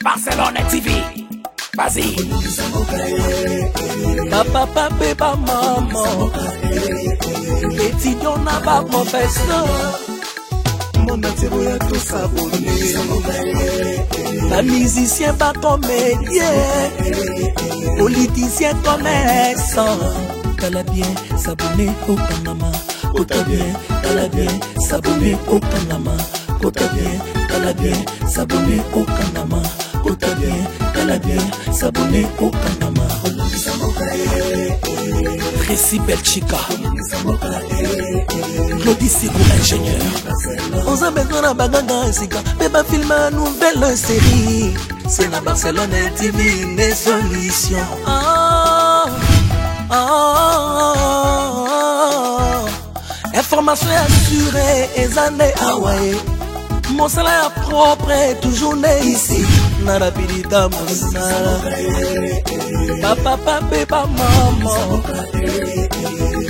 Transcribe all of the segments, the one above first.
Barcelone TV. Vas-y. Papa, papa, maman. Étudiant n'a pas professeur. Mon atiro y'a tout s'abonner. La musicien pas comédien. Politicien commerçant. T'as bien s'abonner au Panama. T'as bien, t'as bien s'abonner au Panama. T'as bien, t'as bien s'abonner au Panama. T'as bien, t'as bien s'abonner au Panama. Tracy Belchica, Claudie Sigo ingénieur. On s'en met dans la baganga et sika. Mais pas filmer une nouvelle série. C'est la Barcelone TV, les solutions. Information assurée et années Hawaii. Mon salaire propre est toujours né ici. Narapidita Monsala. Papa, papa, maman.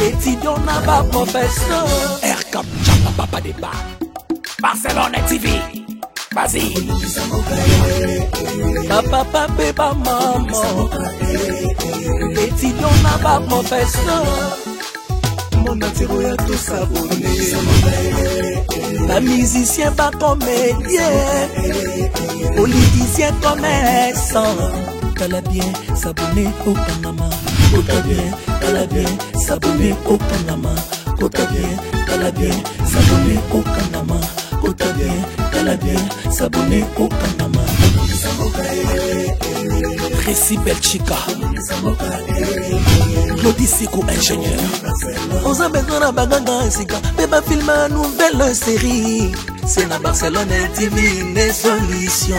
Étudiant n'a pas professeur. Air comme Chapa Papa Débat. Barcelone TV. Vas-y. Papa, papa, maman. Étudiant n'a pas professeur. Mon atiro y'a tout s'abonner. La musicien pas comédien. Politicien commerçant. T'as bien s'abonner au Panama. T'as bien s'abonner au Panama. T'as bien s'abonner au Panama. T'as bien s'abonner au Panama. Tracy Belchica, Claudie Sigo ingénieur. On s'en met dans la baganga et sika. Mais pas filmer une nouvelle série. C'est la Barcelone TV, les solutions.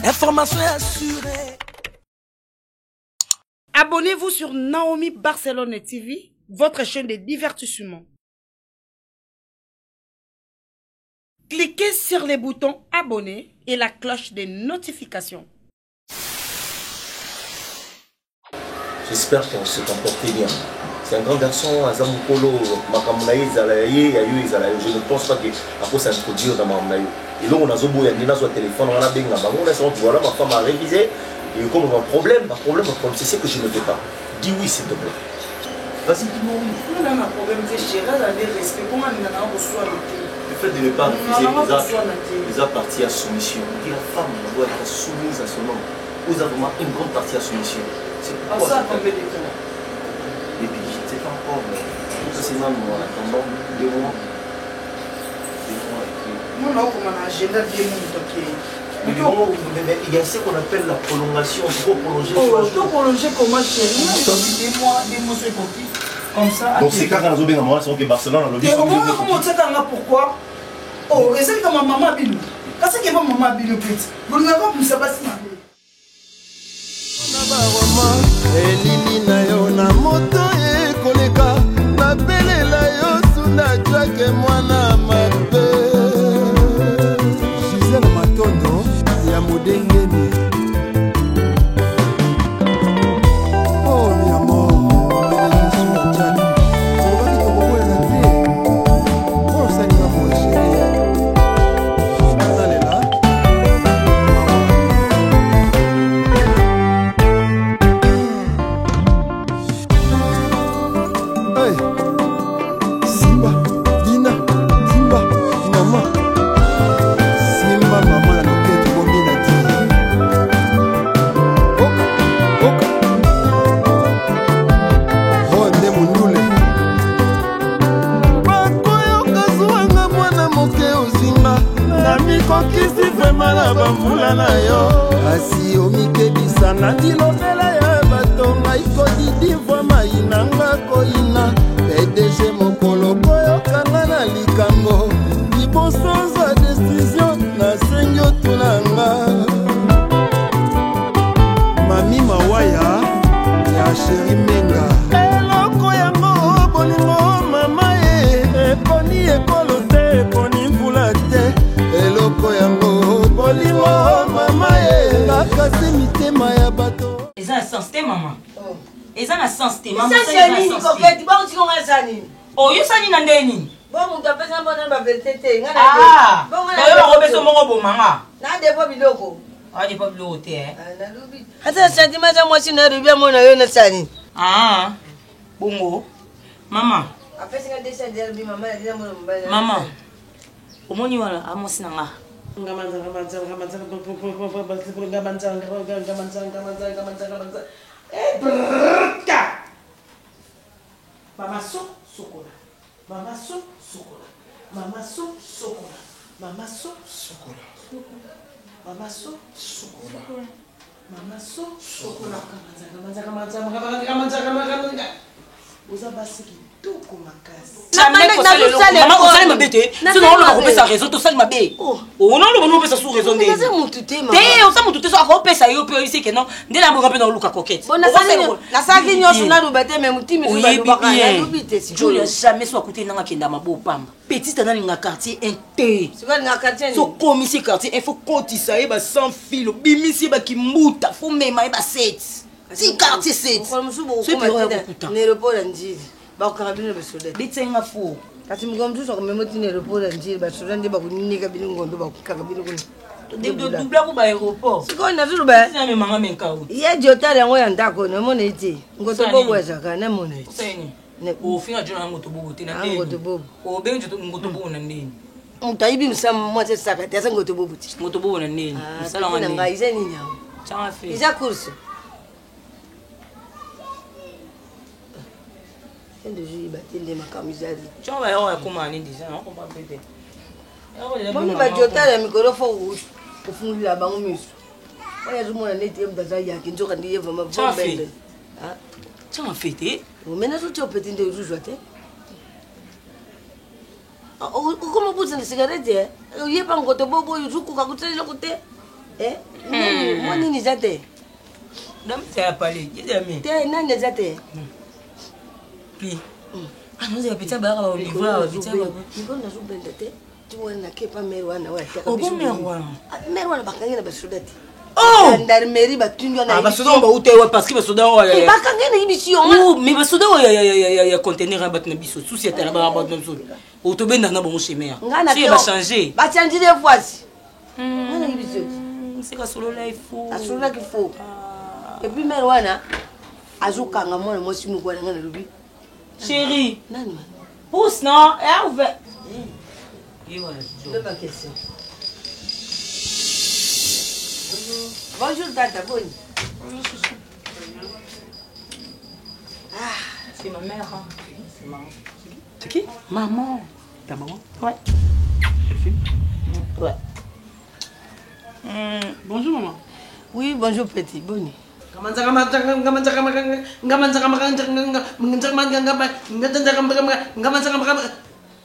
Information assurée. Abonnez-vous sur Naomi Barcelone TV, votre chaîne de divertissement. Cliquez sur les boutons abonner et la cloche de notification. J'espère qu'on se comporte bien. C'est un grand garçon, Azamukolo, Makamunaï, Zalaye, je ne pense pas qu'il faut s'introduire dans Makamunaï. Et là, on a zobo, il y a un téléphone, on a bien la banque, voilà, ma femme a révisé. Et comme un problème, c'est ce que je ne fais pas. Dis oui, s'il te plaît. Vas-y, dis-moi oui. On a un problème, c'est chéri, on a des respects. Comment on a reçu le fait de ne pas refuser les parties à soumission. On dit la femme doit être soumise à son homme. Vous avez vraiment une grande partie à soumission. C'est pourquoi ça combien de temps? Et puis, je ne sais pas encore, mais c'est même en attendant 2 mois. 2 mois. Moi, on a un agenda bien monté. Il y a ce qu'on appelle la prolongation. Il faut prolonger. Faut prolonger comment chérie? 2 mois, c'est compris. Comme ça. Donc c'est quand on a bien c'est que Barcelone a le bien. Comment tu sais pourquoi? Oh, et c'est comme ma maman Bilou. Quand c'est que ma maman Bilou petit. Vous n'avez pas pu savoir si elili na yo na moto ekoleka nabelela yo suna jake mwana mabe Gisele Matondo ya modengeni. Oh mi amor, suna jake obaki tokobolela te osalinga moye sheri nalela bambula na yo asi omikebisa na dilobela ya bato ngai kodidi vwa mai nanga koyina PDG mokolo koyokanga na likambo libosonza desizio nasengi otunanga mami mawaya ya sheri menga eloko yango bolingo mama eponi ekolo te eponi mvula te eloko yango bolingo mama nakasi mitema ya bato eza na sens te mama eza na sens te mama oyo sani na ndeni Bon, tu as fait un bon vérité. Ah, bon, on va faire mon bon maman. N'a des pas biloko. Ah, des pas biloko, hein. Attends, sentiment, moi, si n'a rien, mon aïe, n'a sani. Ah, bongo. Maman. Après, c'est un dessin d'herbe, maman, elle dit, mon maman. Au moins, voilà, à mon sinanga. Mama so sokola. Mama so sokola. Mama so sokola. Mama so sokola. Mama so sokola. Mama so sokola. Oza basi kitoko makasi. Maman, vous allez me bêter. Sinon, on va couper sa raison. Tout ça, il m'a bêté. Oh non, on va faire sous raison. Mais c'est mon tuté, maman. On s'en moute tout ça. On va faire ça. Il y a ici que non. Dès la mort, on va faire coquette. Bon, la salle qui nous a bêté, mais mon team est Julia jamais soit côté dans la kenda ma beau pamba. Petite dans le quartier inté. C'est quoi le quartier? So comme ici quartier, il faut compter ça. Il va sans fil. Bimisi va qui mouta. Faut même il va 7. Si quartier 7. C'est pour l'aéroport Ndjiri. Ba ukarabini besoda. Bitsenga fo. Kati mugomdu so kumemoti aéroport Ndjiri basoda ndiba kunika bili ngondo ba kukakabili kuni. Double ko ba aéroport. Siko na zulu ba. Sina me manga menka u. Ye jota yango ya ndako no mona iti. Ngoto bobo ezaka na mona iti. Seni. O finga jona ngoto bobo tina ndeni. Ngoto bobo. O benjo ngoto bobo na ndeni. Mutaibi msama mmoja saka tesa ngoto bobo ti. Ngoto bobo na ndeni. Msala ngani. Nga ize nini yango. Chama fe. Iza kursi. De jouer battre ma camisade. Tu vas voir comment on est déjà, on va pas péter. Moi ba jota la micro fo ko fungi la bango miso. Oya zumo na neti mdaza ya kinzo kandi yeva ma bombe. Ah, tu vas fêter. O mena so tu petit de rouge te. O como pusa na cigarette? O ye pa ngoto bobo yuzuku ka kutsela kote. Moi nini zate? Dam ça parler, il est ami. Te nani zate? Ah non, c'est petit bagarre au livre, petit bagarre. Ni bona zubenda te. Tu wana kepa merwana wa ta. O bon merwana. Merwana bakangena basudati. Oh! Gendarmerie batunjwa na. Ah basoda ba utewa parce que basoda wa. Bakangena émission. Oh, mais basoda wa ya conteneur ba na biso. Souci était là-bas ba na biso. O to benda na bon chemin. Si va changer. Ba changer des fois. Ngana émission. C'est ka solo là il faut. A solo là qu'il faut. Et puis merwana azukanga mwana mosi mukwana ngana lubi. Chérie, Nani? pousse non, elle a ouvert. Deux questions. Bonjour tata, bonne. Ah, c'est ma mère. Hein. C'est maman. C'est qui? Maman. Ta maman? Ouais. Ouais. Bonjour maman. Oui, bonjour petit, bonne.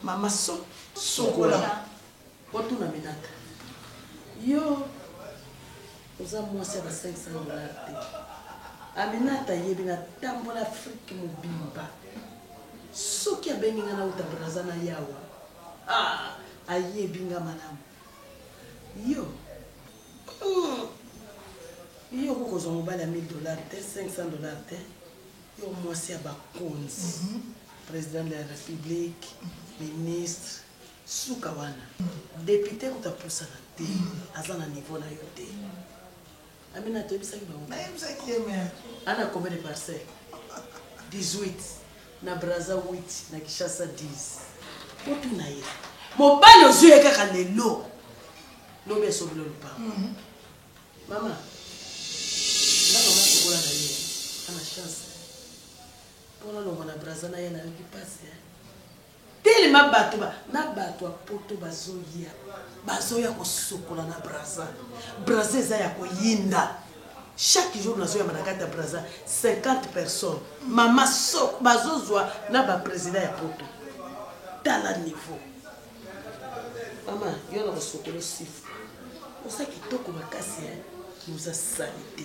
Mama so sokola. Otuna minata. Yo. Oza mwasi ba 500 dollars te. Aminata yebi na tambola Afrique mobimba. Soki abengi ngana utabraza na yawa. Ah, ayebi nga malamu. Yo. Yo kokozwa mobali ya 1000 dollars te, 500 dollars te. Yo mwasi ya bakonzi. Président de la République, ministre, suka wana. Député kutapusa na te, aza na niveau na yo te. Amina toyebisaki bango. Ana combien de parcelles? 18. Na Braza 8, na Kishasa 10. Otu na ye. Mobali ozuye kaka lelo. Lobe esobilo lupa. Mama. Ndako mama kokola na ye. Ana chance. Pona longo na Braza na ye na yoki pasi. Tellement bato ba na bato a poto bazoya. Bazoya ko sokola na Braza. Braza eza ya koyinda. Chaque jour nazoya manakata Braza 50 personnes. Mama sok bazozwa na ba président ya poto. Tala niveau. Mama, yo na sokola sifu. Osa kitoko makasi nous a salité.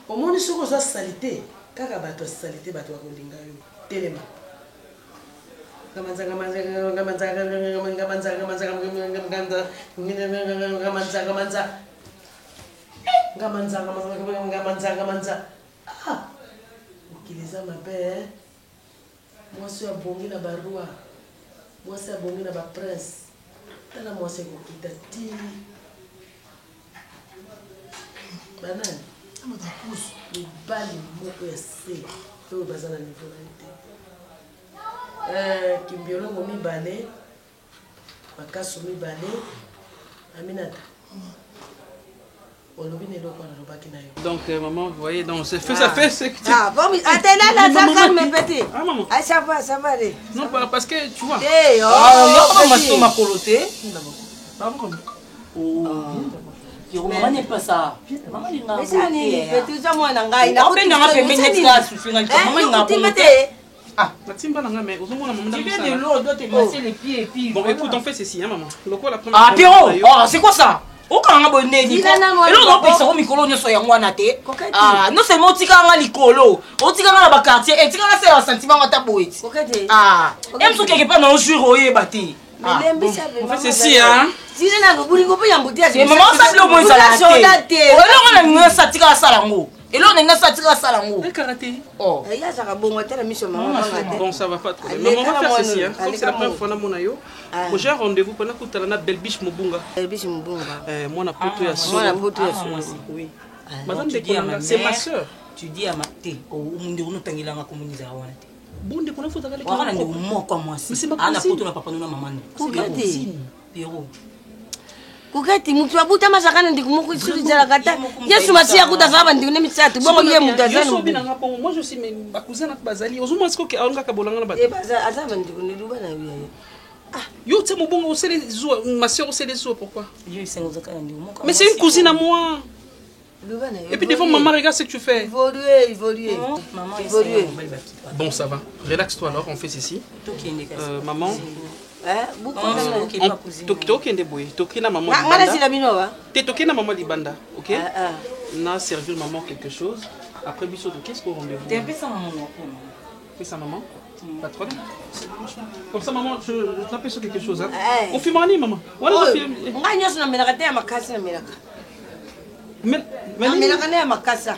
Au moins ce qu'on a salité, kaka bato salité bato akolinga yo. Telema. Gamanza ah, ukiliza mabe. Moi suis abongi na barua. mwasi abongi na baprince tala mwasi ekokita ti banani mibali moko ya se oyo baza na niveau na ye te kimbiolongo mibale makaso mibale Aminata donc maman vous voyez donc ça fait ce que ah bon attends là ça calme petit ah maman ah ça va aller non parce que tu vois eh oh maman ma coloté maman n'est pas ça maman il n'a pas ça ni petit ça moi nanga ina ko benga pembe nexta sufinga maman il n'a pas ah Matimba nanga mais ozomona maman tu viens de l'eau doit te masser les pieds et puis bon écoute on fait ceci hein maman le quoi la première ah Pierrot oh c'est quoi ça okanga bonne ni elo no pesa ko mikolo nyoso ya ngwana te ah non seulement otikanga likolo otikanga na ba quartier etikanga se ya sentiment ngata boiti ah em so quelque part na jour oyeba te on fait ceci hein sina na bolingo pe yango dia maman ça le moins ça te elo ngana ngwa satika salango elo ngana satika salango le karaté oh ya saka bongo tela mission maman bon ça va pas trop mais on va faire ceci hein comme c'est la première fois na mona yo j'ai un rendez-vous pendant que tu as na belle biche mobunga moi na poto ya so oui madame de c'est ma sœur tu dis à ma té au mundu no tangilanga komuniza wana te bonde kona futa kale wana ndio moko mwasi ana poto na papa na maman kokati Pierrot kokati mutu abuta masakana ndikumoko isuri jala kata yesu masia kutazaba ndine misatu bongo ye mutazana yo bina ngapo moi je suis mes cousins na bazali ozumo siko ke anga kabolanga na baza baza azaba ndikune luba na wiya ah yo tse mobongo o sele zo ma sœur o sele zo pourquoi mais c'est une cousine à moi et puis devant maman regarde ce que tu fais évoluer maman évoluer bon ça va relaxe-toi alors on fait ceci maman tokende boye tokina maman tokina maman libanda ok na servir maman quelque chose après biso de qu'est-ce qu'on rendez-vous t'es un peu ça maman fais ça maman pas de problème comme ça maman je t'appelle sur quelque chose hein on fume en maman voilà on fume nga nyoso na melaka te ya makasi na melaka mais melaka na ya makasa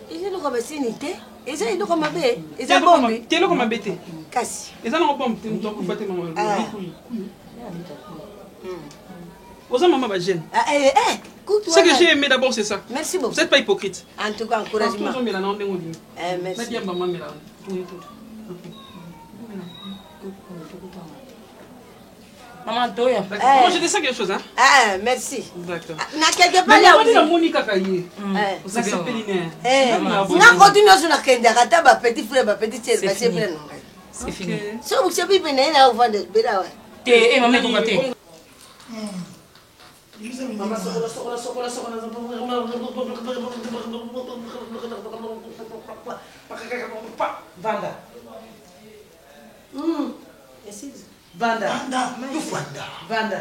izelo ko basini te eza iloko mabe eza bombi te iloko mabe te kasi eza na bombi te muto ko fate maman Osa maman va gêner. Ce que j'ai aimé d'abord c'est ça. Merci beaucoup. Vous n'êtes pas hypocrite. En tout cas encouragement. Merci. Maman Toya. Moi je descends quelque chose hein. Ah merci. D'accord. Na quelque part là. Mais la Monica Kaye. Ça c'est péliné. Na continue sur la kenda kata ba petit frère ba petit sœur ba c'est frère non. C'est fini. So vous savez bien là au vendre bela ouais. Té maman to katé. Mama sokola. Vanda. Vanda. Vanda.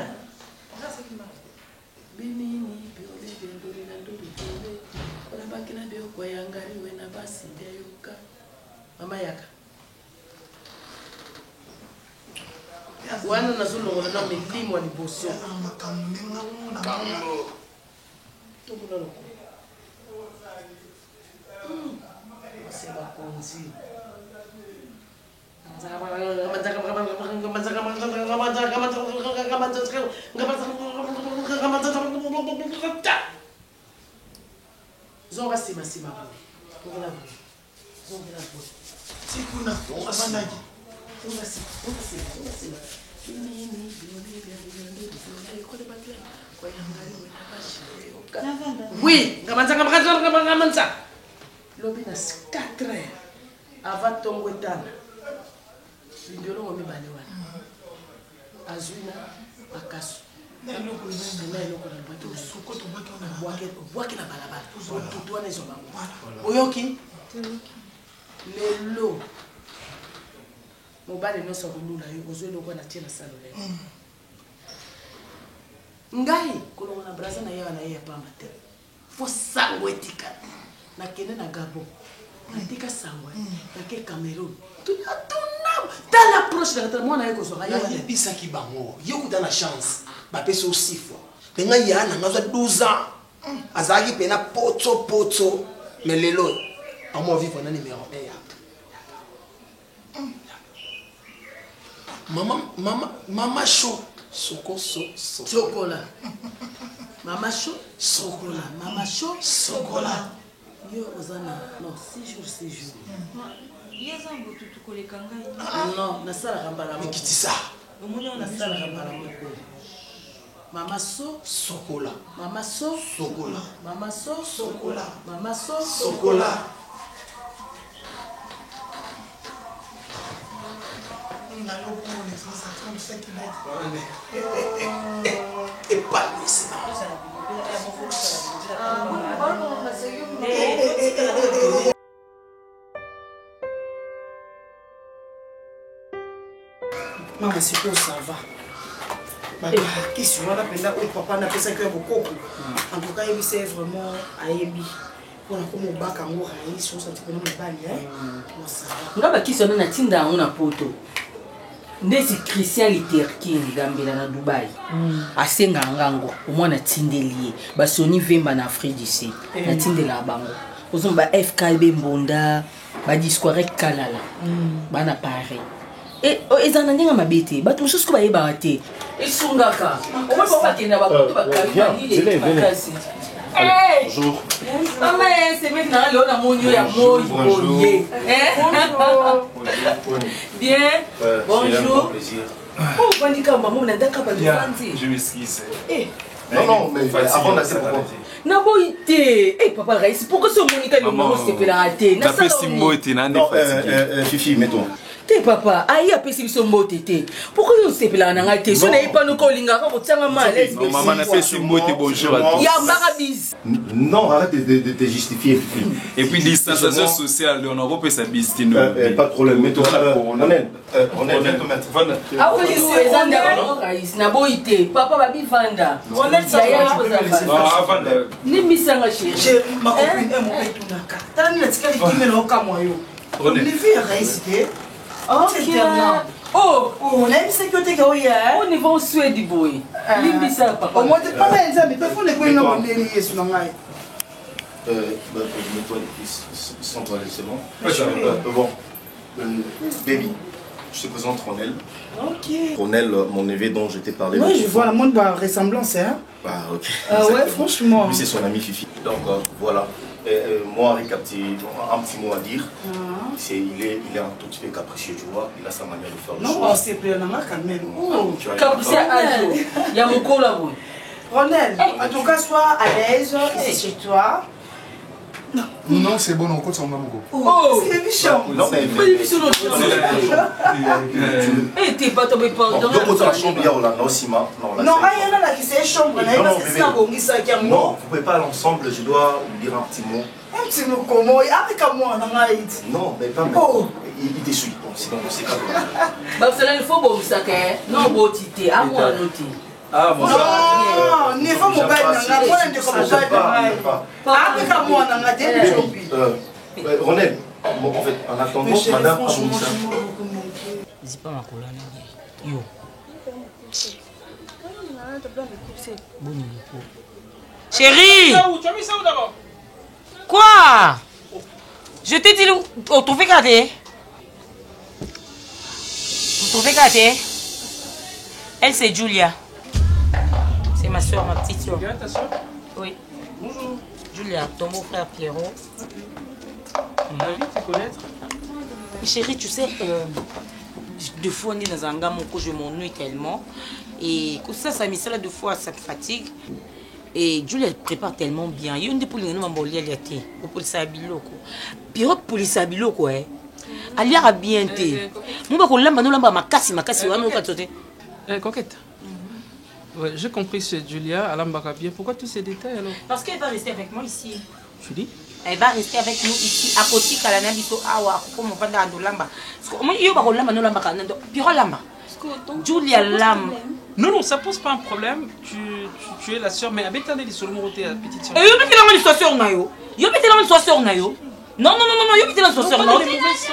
Bimini biole bendori na ndori biole. Ona bakina bio kwa yangari wena basi ndeyoka. Mama yaka. Wana nazulongola na milimo wa liboso. Kambo. Tokuna loko. Seba konzi. Zonga sima. Tokuna loko. Zonga loko. Sikuna abanaji. Zonga sima. Oui, ngamanza. Lobi na 4 heures avant tongo etana. Limbelo ngo mibale wana. Azwina akaso. Na eloko na bato suko to bato na boake na balabala. Tutu wana ezo bango. Oyoki? Lelo. Mobale no sorulula yo ozwe lokwa na tia na salole. Ngai kolonga na braza na yawa na ye pa mate. Fo sango etika. Na kene na Gabon. Na tika sango. Na ke Cameroun. Tuna dans l'approche de la mwana yeko soka ya bisa kibango. Yo kuta na chance. Ba pesa aussi fois. Penga yana ngaza 12 ans. Azaki pena poto mais lelo. Amo vivre na numéro 1 ya. Mama chaud. Chocolat. Mama chaud. Chocolat. Mama chaud. Chocolat. Yo ozana. Non, 6 jours, 6 jours. Non, na sala kambala. Mais qui dit ça? Na sala kambala. Mama so chocolat. Mama so chocolat. Mama so chocolat. Mama so chocolat. Et pas Maman, c'est quoi ça va? Qu'est-ce que tu as fait? Papa n'a fait ça que beaucoup. En tout cas, c'est vraiment à Ebi. On a comme au bac en haut, il faut ça, tu peux nous bailler. On a qui sonne na tinda on a poto. Ndesi Christian Luther King gambela na Dubai. Asenga ngango, au moins na tindelier. Ba Sony Vemba na Afrique d'ici. Na tindela bango. Ozon ba FKB Mbonda, ba discoire kalala. Ba na Paris. Et ezana ndinga mabete, ba tout chose ko ba yeba te. Esungaka. O ba ba kenda ba poto ba kalima. Bonjour. Maman, c'est maintenant là on a mon Dieu ya moi. Bonjour. Bien. Bonjour. Oh, quand dit que maman n'a d'accord pas de fancy. Je m'excuse. Non, mais avant d'aller pourquoi? Na boité. Eh papa Raïs, pourquoi ce Monica le maman s'est fait la rater? Na fait Simbo et n'a pas Fifi, mets-toi. Papa, aïe a pesé son mot tété. Pourquoi vous s'est là dans la tête? Ce n'est pas nous collinga quand vous tiens mal. Maman n'a fait Simbo et bonjour à tous. Il y a Marabis. Non, arrête de te justifier, Fifi. Et puis distanciation sociale, on a repris sa bise. Pas de problème, mets-toi. On est ah oui, c'est un Raïs. Na boité. Papa va bien vendre. On est ça. Ni misanga chérie. J'ai ma copine et mon père tout naka. T'as une petite qui me l'a camoyo. On est fait Raïs. Oh, on a une sécurité qui est là. On est venu en Suède, boy. Limbisa, papa. Au moins, tu pas mal ça, mais il faut les couilles dans le nez, sur le nez. Mets-toi sans toilette, c'est bon? Bon. Baby, je te présente Ronel. Ok. Ronel, mon neveu dont je t'ai parlé. Oui, je vois la moindre ressemblance, hein. Bah, ok. Ouais, franchement. Lui, c'est son ami Fifi. Donc, voilà. Moi, avec un petit mot à dire, il est un tout petit peu capricieux, tu vois. Il a sa manière de faire les choses. Non, c'est plus un amas quand même. Capricieux à jour. Il y a mon col là-bas. Ronel, en tout cas, sois à l'aise, c'est chez toi. Non, c'est bon, on compte sur Mamoko. Oh, c'est méchant. Non, mais. Eh, t'es pas tombé par dans la chambre, il y a Orlando Sima. Non, il y en a là qui c'est chambre. Non, vous pouvez pas aller ensemble, je dois lui dire un petit mot. Un petit mot comment? Avec moi, on a dit. Non, mais pas mal. Il t'essuie, donc sinon, c'est pas grave. Bah, il faut bon, ça, non, bon, tité, à moi, noté. Ah, bon, non, niveau mobile, Ronel, en fait, en attendant, madame Abouissa. Dis pas ma colonne. Yo. Chérie! Tu as mis ça où d'abord? Quoi? Je t'ai dit, on trouvait gâté. Vous trouvez gâté? Elle, c'est Julia. C'est ma soeur, ma petite soeur. Julia, ta soeur? Oui. Bonjour. Julia, ton beau-frère Pierrot. Envie de te connaître? Chérie, tu sais, deux fois on est dans un gamme où je m'ennuie tellement. Et ça mis ça là deux fois, ça me fatigue. Et Julia, elle prépare tellement bien. Il y a une des poules qui m'a bolé à l'été. Pour le sabilo. Pierrot pour le sabilo, quoi. Elle y a bien été. Moi, je vais ma casse, Coquette. Ouais, j'ai compris, c'est Julia, Alambaka bien. Pourquoi tous ces détails alors? Parce qu'elle va rester avec moi ici. Tu dis? Elle va rester avec nous ici, à côté de la Nabito Awa, comme on va dans Lamba. Moi, je vais Lamba, Piro Lamba. Julia Lam. Non, non, ça pose pas un problème. Tu es la soeur, mais avec les seuls mots, tu es la petite soeur. Et yo, mettez la main sur Nayo. Yo, mettez la main sur Nayo. Non, yo, mettez la main sur Nayo.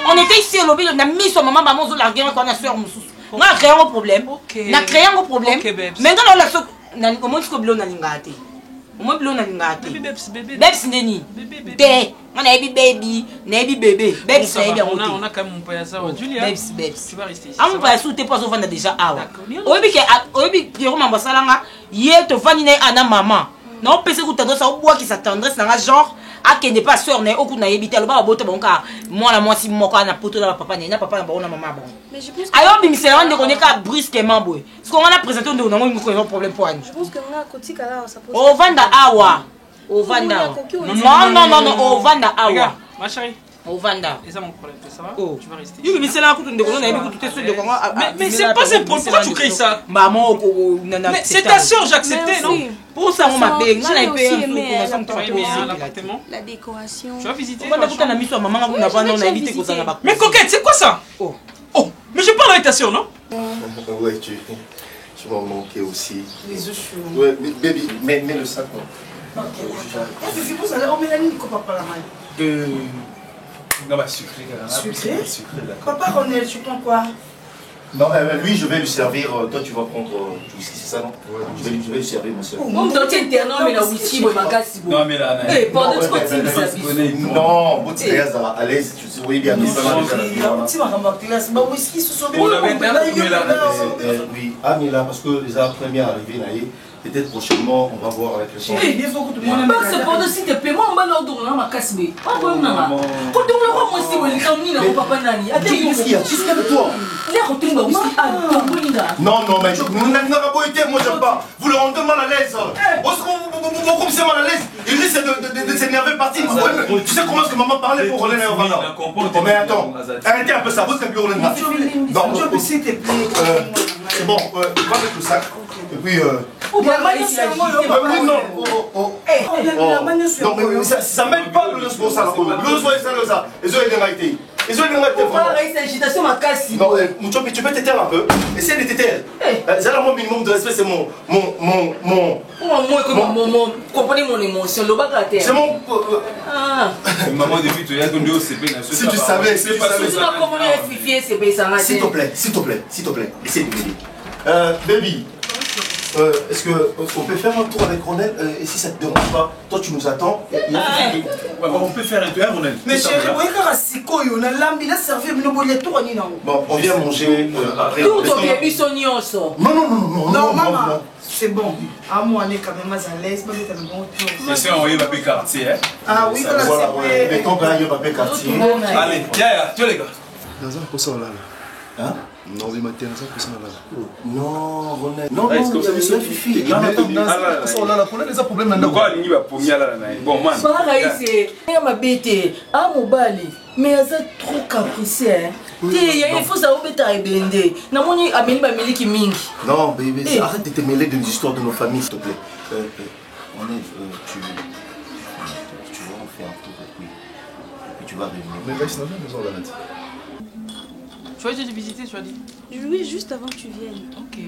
On était ici au lobby, on a mis son maman, maman, on a regardé quand on a soeur Moussous. On a créé un problème. On a créé un problème. Mais quand on a comment est-ce que Blon a l'ingate? Moi, je suis Bebs Neni. Bé. On a dit baby. Nabi bébé. Bebs, on a quand même mon père ça. Julia. Bebs. Tu vas rester ici. Ah, mon père, t'es pas au vent déjà. Ah, oui, Pierrot Mambasalanga. Hier, tu vas venir à maman. Non, parce que tu as ça au bois qui s'attendrait, c'est un genre. Ah, qui n'est pas sûr, n'est aucun habité le bas, moi, la moitié, moi, quand on a poteau dans papa, n'a papa, on a maman. Mais je pense que. Alors, mais c'est on est qu'à brusquement, boy. Ce qu'on a présenté, on a un problème pour nous. Je pense que on a côté là, ça pose. Au Vanda Awa. Au Vanda. Non, au Vanda Awa. Ma chérie. Au Vanda. Et ça, mon problème, ça va? Tu vas rester. Oui, mais c'est là que tu Mais c'est pas un problème. Pourquoi tu crées ça? Maman, mais c'est ta soeur, j'ai accepté, non? Pour ça, on m'a payé. La décoration. Tu vas visiter. Mais coquette, c'est quoi ça? Oh, mais je parle avec ta soeur, non? Ouais, tu m'as manqué aussi. Ouais, baby, mets le sac. On met la ligne qu'on pas la main. Non, bah sucré. Sucré? Papa, Ronel, tu prends quoi? Non, lui, je vais lui servir. Toi, tu vas prendre du whisky, c'est ça, non? Je vais lui servir, mon soeur. Non, mais la whisky, moi, ma casse. Non, mais là, pendant que tu non, bon, tu es à l'aise, tu voyais bien. Oui, ah, mais là, parce que les premières arrivées, là, peut-être prochainement, on va voir avec le son. C'est pour s'il te plaît, moi, on va leur donner ma casse. Pas bon, non. Quand on va moi, c'est le camini, là, papa Nani. Toi. Non, mais moi j'aime pas. Vous le rendez mal à l'aise. Vous commencez mal à l'aise. Il risque de s'énerver partir. Tu sais comment est-ce que maman parlait pour Roland et Ovanda? Mais attends, arrêtez un peu ça. Vous êtes plus Roland. Non, s'il te plaît. C'est bon, va avec le sac. Et puis. Non, mais ça m'aide pas le pour ça. Le ça. Les autres, ils ont non, tu peux t'éteindre un peu. Essaye de t'éteindre. C'est là mon minimum de respect, c'est mon. Comprenez mon émotion, le bac à terre. C'est mon. Maman, depuis tu as donné au CP. Si tu savais, s'il te plaît, essaye de m'aider. Baby. Est-ce qu'on peut faire un tour avec Ronel et si ça te dérange pas, toi tu nous attends. On peut faire un tour, Ronel. Mais chérie, il a servi bon, on vient manger après. Non, maman. C'est bon. À moi, on est quand même à l'aise. Je sais envoyer Mbappé quartier. Ah oui, voilà. Mais quand on Mbappé quartier. Allez, tiens les gars. Dans un poisson là. Hein? Non, il m'a dit un poisson là. Non, Ronel. Non, c'est une fifi. Non, là, pour les problèmes maintenant. Pourquoi il va pour là? Bon, man. C'est ma bête. Ah, mon balai. Mais c'est trop capricieux. Il faut savoir que tu as blindé. Non, bébé, arrête de te mêler de l'histoire de nos familles, s'il te plaît. Ronel, tu vas en faire un tour et puis tu vas revenir. Mais là, c'est pas besoin d'arrêter. Tu as déjà visité, tu as dit? Oui, juste avant que tu viennes. Ok.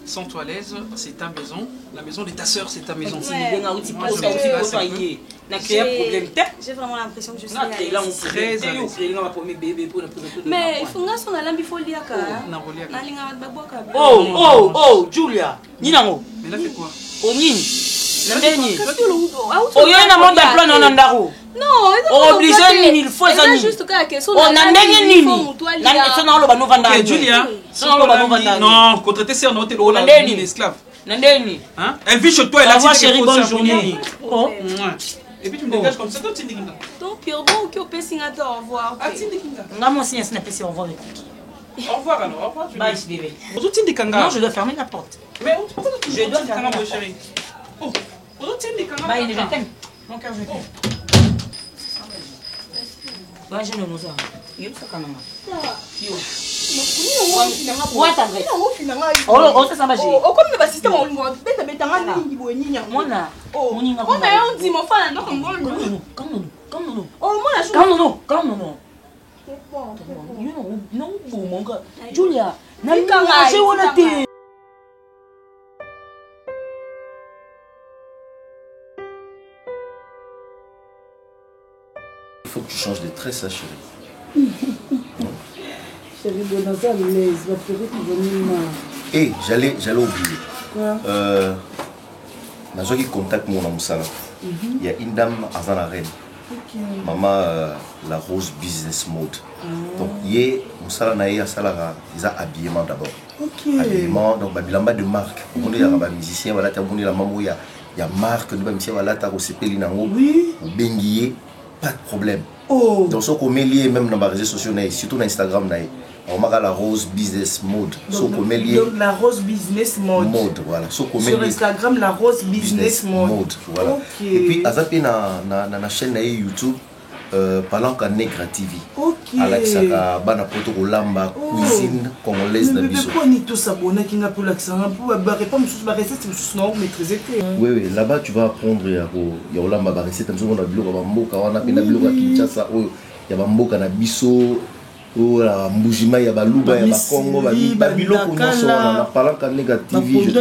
Sens-toi à l'aise, c'est ta maison. La maison de ta soeur, c'est ta maison. J'ai vraiment l'impression que je suis très à l'aise. Mais il faut que on a l'ambifolie. Oh, Julia. Ninango. Mais là, fait quoi? Oh, Nini. Oh, il y a un monde d'emploi dans Nandaro. Non, obligé Nini, il faut ça. Juste que la question. On a même Nini. Ok, Julia. Non, contre tes sœurs, non, t'es une esclave. Nandeni. Elle vit chez toi, elle a dit chérie, bonne journée. Oh. Et puis tu me dégages comme ça, toi tu dis Kinga. Donc, Pierrot, qui au Pessingato, au revoir. Ah, tu dis Kinga. Non, moi aussi, c'est un au revoir. Au revoir alors, au revoir. Bye, bébé. Aujourd'hui, tu dis Kinga. Non, je dois fermer la porte. Mais je dois fermer la porte, chérie. Oh, aujourd'hui, tu dis Kinga. Bye, je t'aime. Mon cœur, je t'aime. Ouais, je ne nous a. Yo, ça quand même. Yo. What après? Oh, ça va. Oh, comme le système on va peut-être mettre en ligne niveau niña. Mona. Oh, on dit mon frère non on va Comme Oh, moi la non, mon gars. Julia, j'ai on a Il faut que tu changes de tresse, ça, chérie. Chérie, dans un l'aise, va faire que venir. J'allais oublier. Quoi? nazwaki contact mon amusala. Il y a une dame à la reine. Maman la Rose Business Mode. Donc hier musala na ya salara ils a habillement d'abord. Habillement donc babilamba de marque. On dit ya musicien voilà ta boni la maman il y a marque de musicien voilà ta ko sepeli nango. Oui. Bengié pas de problème. Oh. Donc ce qu'on met lié même dans les réseaux sociaux surtout dans Instagram na on m'a la Rose Business Mode. Donc la Rose Business Mode. Mode voilà. Sur Instagram la Rose Business Mode. Voilà. Okay. Et puis azapi na chaîne na YouTube parlant qu'à Negra TV. OK. Alexaka bana poto kolamba cuisine congolaise na biso. Mais ni tout s'abonner qui n'a pour l'accent pour pas me recette non maîtriser. Oui là-bas tu vas apprendre ya olamba ba recette comme on a biloko ba mboka wana pe na biloko ya Kinshasa oyo ya ba mboka na biso. Oh la mbujima ya baluba ya bakongo babiloko nyonso wana na parlant qu'à Negra TV.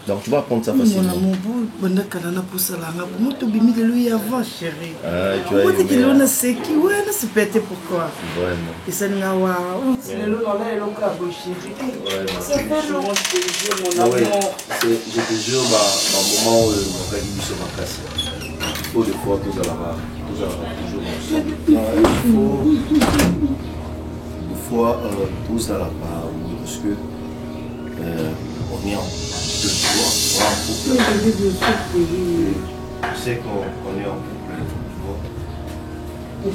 Donc tu vas apprendre ça facilement. Tu as c'est qui ouais, c'est pété pourquoi. Vraiment. Et ça n'a waouh. C'est le nom là et le cabo chéri. Ça fait longtemps. Je te jure ma moment où on a dit sur ma classe. Faut des fois tous à la barre, toujours. Des fois tous à la barre parce que on est en je sais qu'on est en couple, tu vois. Il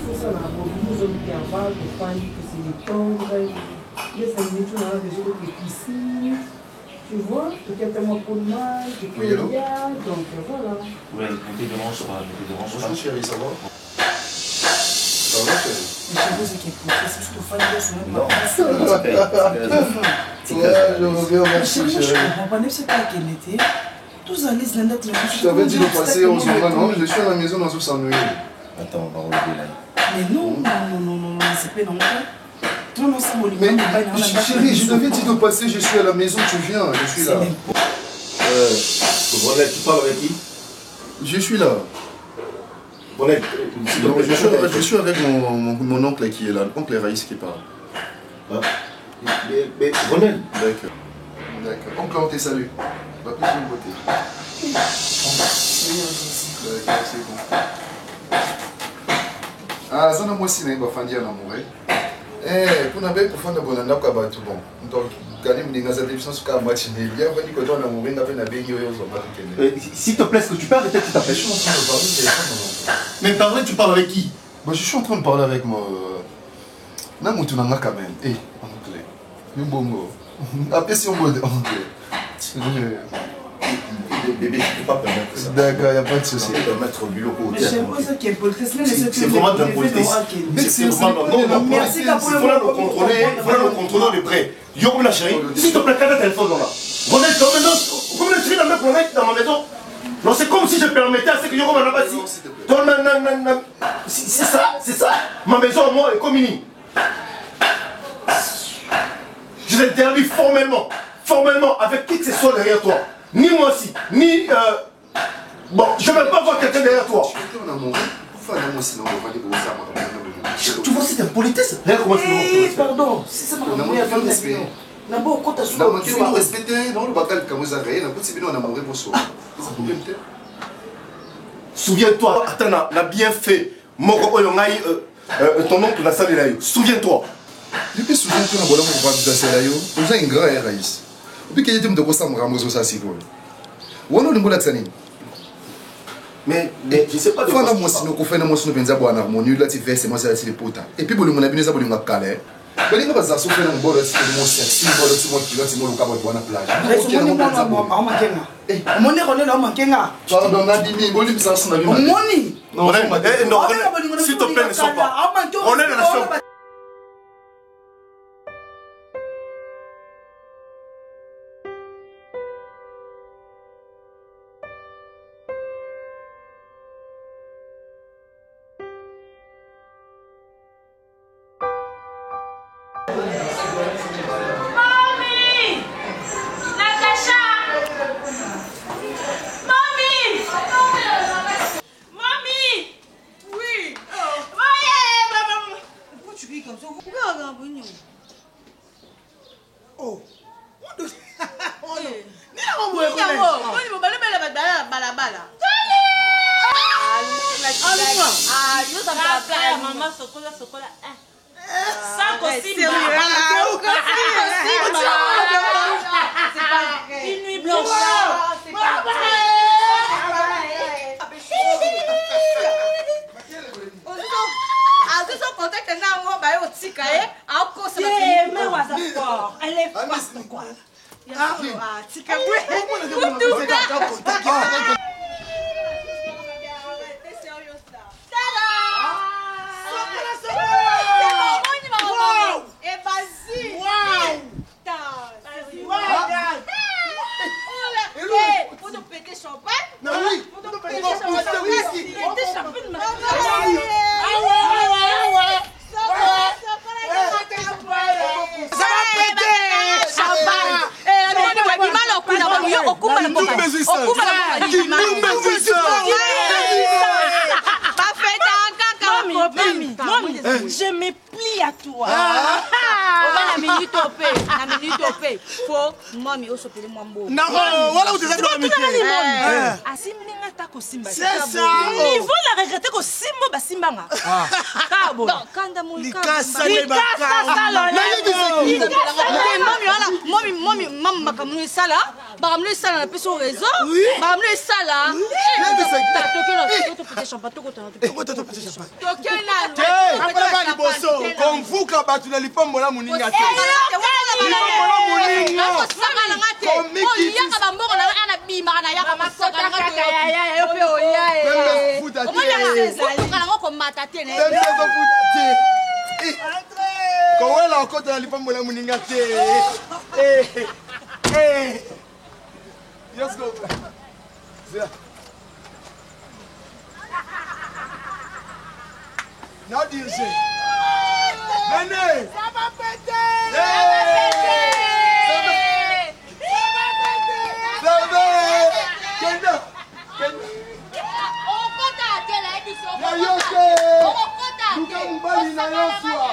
faut ça là, nous hommes qui avaient des femmes qui se détendent, les familles qui ont des autres qui piscine, tu vois, qui ont tellement pour mal, qui ont bien, donc voilà. Oui, ne te dérange pas, ne te dérange pas. Bonjour chérie, ça va? Ça va chérie? Mais chez vous, c'est qui est pour c'est juste fan de son non, je reviens, merci chérie. Je comprends pas, même c'est pas qu'elle était. Tous à l'aise, l'un je t'avais dit de passer aux soins, non, je suis à la maison dans ce s'ennuyer. Attends, on va relever là. Mais non, c'est pas normal. Non, c'est mon mais chérie, je t'avais dit de passer, je suis à la maison, tu viens, je suis là. Tu parles avec qui? Je suis là. Je suis avec mon oncle qui est là, l'oncle Raïs qui parle. Mais Ronel. D'accord. D'accord. Oncle, on te salue. Va plus une beauté. D'accord, c'est bon. Ah, ça n'a moi aussi, on va faire dire l'amour. Pour n'avoir pour faire de bon amour, on va tout bon. Donc, gagner une dégasation sur la moitié. Bien, on va dire que toi, l'amour, on va faire des choses. S'il te plaît, est-ce que tu parles peut-être que tu t'appelles? Je suis en train de parler au téléphone. Mais parler, tu parles avec qui? Je suis en train de parler avec moi. Non, mais tu n'en as quand même. Eh, anglais. Un bon mot. Après, si on veut anglais. Bébé, tu ne peux pas permettre ça. D'accord, il n'y a pas de souci. Tu peux permettre au bulot au mais j'aime pas ça qui est politesse. C'est vraiment de la politesse. C'est vraiment de la politesse. Il faut le contrôler de près. Yo, la chérie, s'il te plaît, quand le téléphone là. Regarde, comme le chéri dans ma maison. Non, c'est comme si je permettais à ce que Yoro n'a pas si. C'est ça. Ma maison, moi, est communie. Je l'interdis formellement, avec qui que ce soit derrière toi. Ni moi aussi, ni. Bon, je ne vais pas voir quelqu'un derrière toi. Tu vois, c'est une politesse. Regarde comment c'est. Pardon, c'est ça ma première respect. D'abord, quand tu as souviens-toi, attends, on a bien fait. Ton oncle l'a salé là. Souviens-toi. Depuis souviens-toi, on a une grande raïs. Depuis qu'il y a des gens qui ont été mais je sais pas de quoi. Et puis, s'il te plaît, ne sors pas. On est dans la chambre. Maman sokola sokola. Ça possible. Une nuit blanche. Azuso contact na ngo ba yo tika akosa mais waza fort. Elle est forte quoi. Tika bwe. Je me plie à toi. La minute au paix. Faut mami au sopele mambo. Non, voilà où tu es dormi. C'est ça. Il faut la regretter que Simbo ba simbanga. Kabo. Kanda mo Likasa le mami mama kamunu sala. Ba kamunu sala na peso réseau. Ba kamunu sala. Konvuka batu na lipambola muninga te. Kowela okota na lipambola muninga te. Let's go. Now DJ. Nene. Ça va péter. Ça va. Kenda. Mubali na yoswa.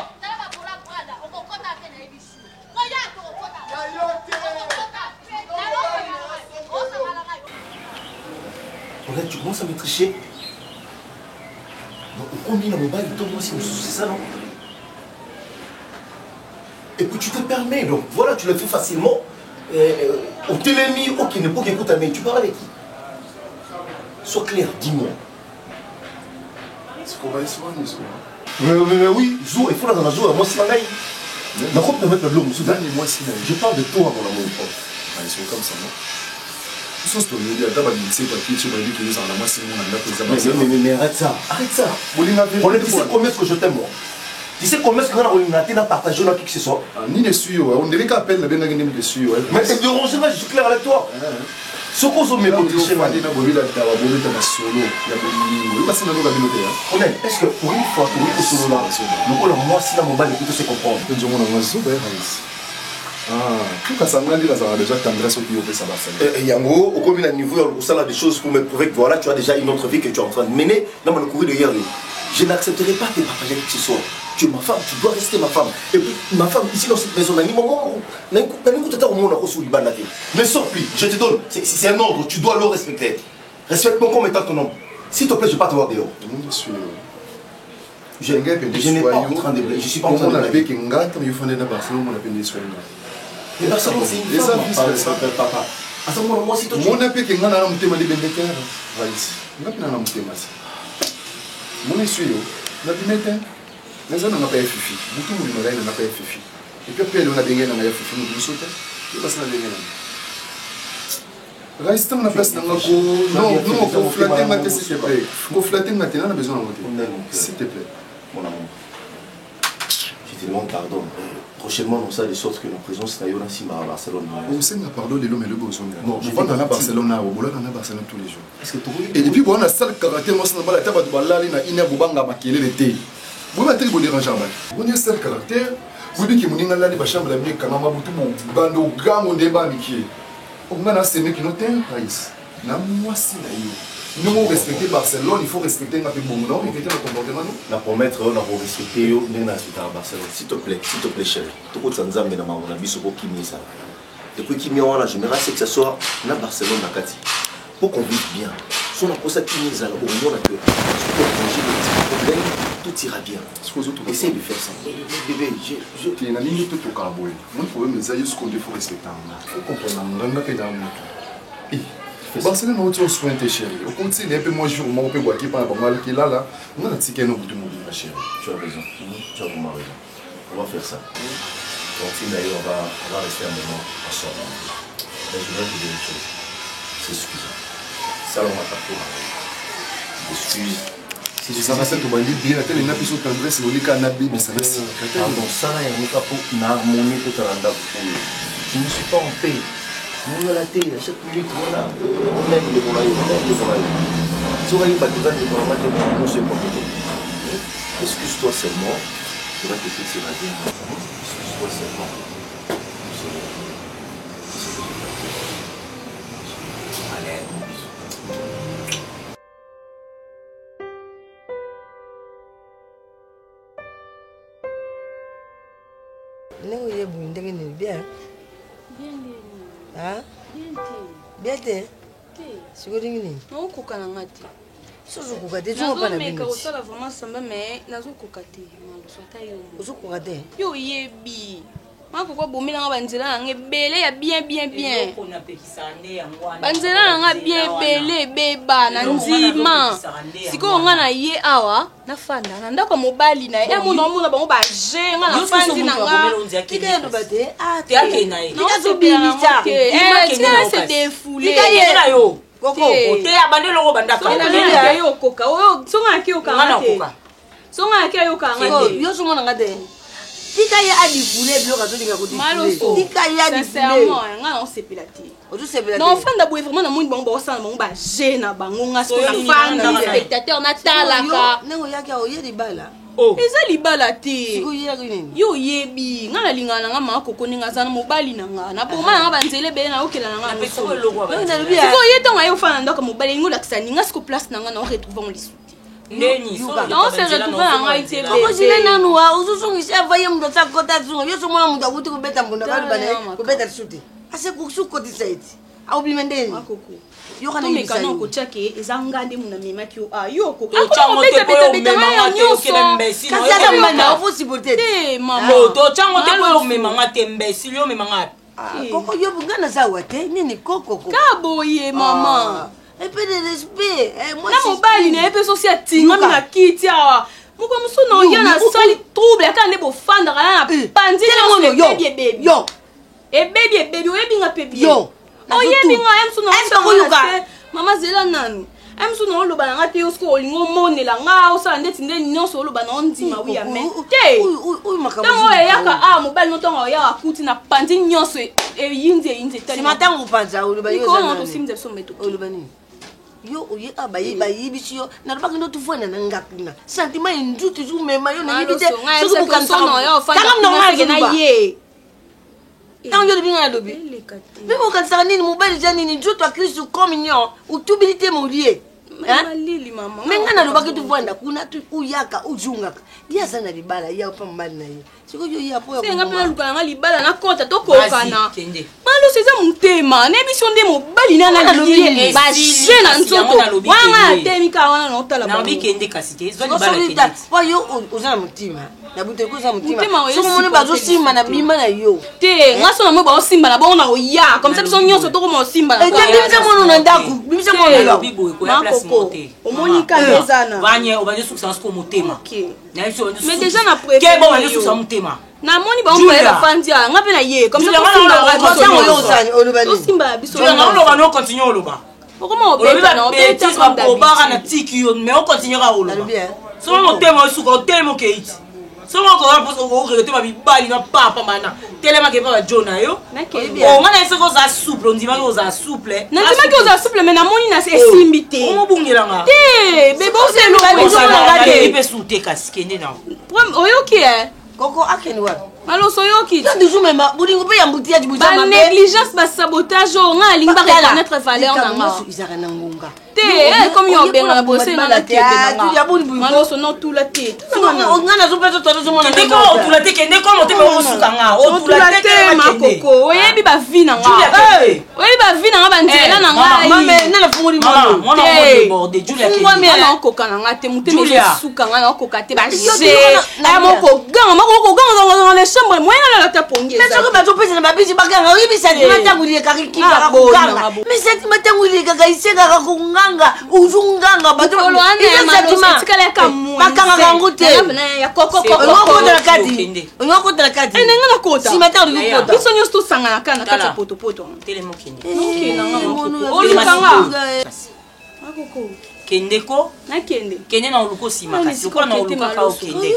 Regarde, tu commences à me tricher. Combien de mobile c'est ça, non? Et puis tu te permets, donc voilà, tu le fais facilement. Au télémi, ok, ne pas écouter, mais tu parles avec qui? Sois clair, dis-moi. C'est qu'on va essayer de nous. Mais oui, Zou, il faut là dans la Zou, moi c'est pareil. La coupe me met le blôme, Soudan. Je parle de toi, mon amour. Ils sont comme ça, non? Mais arrête ça, arrête ça. Tu sais combien est-ce que je t'aime, moi? Tu sais combien est-ce que on a partagé qui que ce soit? Ni les suyos, on dirait qu'à peine les gens les suyos. Mais c'est de ranger là, je suis clair avec toi. Ce qu'on se met pour tricher, est-ce que pour une fois, pour une solo là, le moi si la mobile écoute c'est comprendre. Tout cas, ça m'a dit que ça a déjà tendresse au pays de Sabassan. Et Yango, au combien de niveau, où ça a des choses pour me prouver que voilà, tu as déjà une autre vie que tu es en train de mener. Dans le courrier de hier, je n'accepterai pas de partager avec ce soir. Tu es ma femme, tu dois rester ma femme. Et puis, ma femme, ici dans cette maison, ne sors plus, je te donne. C'est un ordre, tu dois le respecter. Respecte-moi comme étant ton homme. S'il te plaît, je ne vais pas te voir dehors. Je n'ai pas en train de blâmer. Je suis pas en train de blâmer. Mais Barcelone, c'est une femme, papa. À ce moment-là, moi, si toi, tu... Mon appel qui est là, on m'a dit ben déter. Valise. On a pris un petit masque. Mon essuie, on a dit mettre. Mais ça n'a pas fifi. Beaucoup de monde n'a pas fifi. Et puis après, on a bien gagné, on a fifi. Nous sommes tous. Qu'est-ce qu'on a bien gagné? Reste dans la place dans la cour. Non, non, faut flatter maintenant, s'il te plaît. Faut flatter maintenant, on a besoin de voter. S'il te plaît. Mon amour. Je te demande pardon. Prochainement, on sait de sorte que la présence est à Barcelone. On sait que pardon de l'homme et le besoin. Non, je vais dans Barcelone, on va dans Barcelone tous les jours. Est-ce que tu et depuis, on a ça le caractère, moi, c'est la table de Balala, il y a une bobanga maquillée l'été. Vous m'avez dit que vous dérangez. On a ça le caractère. Vous dites que vous n'avez pas de chambre, vous n'avez pas de bando, gamme, débat, Mickey. On a ces mecs qui n'ont pas de país. Moi, c'est là. Nous devons respecter Barcelone, il faut respecter notre bon nom, et respecter notre comportement. La promettre, on a respecté Barcelone. S'il te plaît, chérie. Tout le monde a dit on a vu ce qui est ça. Depuis qu'il y a là, je me rassure que ce soit à Barcelone, à Cathy. Pour qu'on vive bien. son approche qui nous a au monde que problème tout ira bien. Essaye de faire ça. Bébé, je tu n'as ni tout au carboy. Mon problème c'est ce qu'on faut respecter. Faut comprendre que dans Barcelone on tient soin tes chéris. Au continue un peu moins jour moi on peut voir qui par mal qui là on a ticket nous de mobile ma chérie. Tu as raison. Tu as vraiment raison. On va faire ça. Donc d'ailleurs on va rester un moment ensemble. Mais je vais te dire une chose. C'est suffisant. Ça on va taper. Excuse. Si ça va c'est tout bandi bien tel n'a plus aucun adresse le cannabis mais ça va si. Pardon, ça là il y a pour une harmonie tout à l'endroit. Je ne suis pas en paix. Nous la télé, à chaque minute, voilà, on aime les moyens, si on a une bataille de on ne sait pas pourquoi. Excuse-toi seulement, tu vas te fixer la vie. Excuse-toi seulement. Allez, bisous. Bien. Ah? Bien te? Siko dingini? Non, koka na ngati. Sozo koka te, tu pas na bini. Nazo meka vraiment samba mais nazo koka te. Maloso ta yo. Ozo koka te? Yo yebi. Mako kwa bomila nga banzela nga belé ya bien. Banzela nga bien belé beba na nzima. Siko nga na ye awa na fanda na ndako mobali na ye mona bango ba je nga na fandi na nga. Tika ndo bate? Ah, te akena ye. Tika zo bilita. Tika se défoulé. Tika ye na yo. Koko, te abande longo banda ka. Tika yo koka. Oyo songa ki yo ka ngate. Songa ki yo ka ngate. Yo songa na ngate. Tika ye adi foulé bilo ka zo dinga ko di. Maloso. Tika ye adi foulé. Sincèrement, nga on sepelati. Ozo sepelati. Non, fan da boye vraiment na mundi bango ba osana bango ba je na bango nga so na fan na spectateur na talaka. Nengo yaki o ye libala. Oh. Eza libala te. Siko ye nini? Yo yebi, nga na lingana nga ma kokoni nga zana mobali na nga. Na poma nga banzele be na okela na nga. Siko ye to nga yo fan ndako mobali ngo lakisani nga siko place na nga na retrouver on lisu. Neni, non c'est retrouver na nga ite be. Ko jile nanu wa uzusungi se vaye mdo sa kota zungo. Yo so mwana mdo akuti kubeta mbunda bali bana kubeta shuti. Ase kusuko disaiti. Au bimendeni. Akoko. Yo kana ni kana ko chake ezangande muna memaki yo yo ko chango te ko memanga te okele mbesi kasi ata manda ofo sibote te mama to chango te ko memanga te mbesi yo memanga koko yo bungana zawa te nini koko kaboye mama un peu de respect moi na mobali na epe sosi atinga mina kiti awa moko muso na yana sali trouble akande bo fanda kana pandi na yo baby yo e baby oyebinga baby yo oyebinga emsu na mama zela nani emsu na oloba na ngati yo sko olingo monela nga osala ndeti ndeni nyonso oloba na ondima wi amen te tango eyaka mobali no tango oyaka kuti na pandi nyonso eyindi tali matango panza oloba yo zana nani simze so meto oloba nini yo oye bayibi yo na lobaka ndo tufona na ngapina sentiment indu toujours mema yo na yibite so ko kansono yo fanda na ye tango yo binga lobi même au kansa nini mobali jani ni njoto a Kristo communion utubilité molie malili mama menga na lobaka tufanda kuna tu uyaka ujungaka dia sana libala ya pa mbali na ye siko yo ya po senga pela lukana nga libala na kota to kokana malo seza mutema ne biso nde mobali na liye ba je na nzoto wanga temika wana na otala na bikende kasike zo libala kende wa yo uzana mutima na buto ko za mutima so mo bazo simba na bima na yo te nga so na mo ba simba na bona oya comme ça biso nyonso to ko mo simba na e te bimisa mo na ndaku bimisa mo na lo bibo ko ya place monter omoni ka bezana vanye obanye suksa sko motema mais déjà na préféré bon on suksa motema na moni ba on va fandia nga pe na ye comme ça to simba biso na oloba no continue oloba pourquoi obeta na obeta ko bara na tiki yo mais on continuera oloba so motema suka otemo keiti so mo ko rapos ko regretter ma bibali na papa mana telema ke pa jona yo o ngana ese ko za souple ndima ko za souple na ndima ko za souple mais na moni na esimbité o mo bungela nga te bebo se lo ko za na ipe soute kaskende na oyoki koko akeni wa malo soyoki tu toujours même budingo pe yambuti ya dibuja ba négligence ba sabotage o nga lingba reconnaître valeur na nga izaka na ngunga te comme yo benga na bosse na la tête na ya boni buiko maloso no tula te ngana zo peso tozo mona kende ko tula te kende ko mote mo suka nga o tula te makoko oyebi ba vie na nga oyebi ba vie na nga ba nzela na nga mame na la fungoli mama mwana mo borde Julia kende ngwa me na koka na nga te muteme suka nga na koka te ba je na moko ganga na chambre moyena na ta pongeza mais soko bato pesa na babisi bakanga oyebi sentiment tangu ile kakiki kaka kuganga mais sentiment tangu ile kaka isenga kaka kunganga uzunganga bato ile sentiment tikala ka mo bakanga kangu te ya koko ngoko na kati ngoko na kati enenga na kota si mata uri kota biso nyo sto sanga na kana kata poto tele mokende na nga olukanga akoko kende ko nakende kende na oluko sima kasi ko na oluka ka okende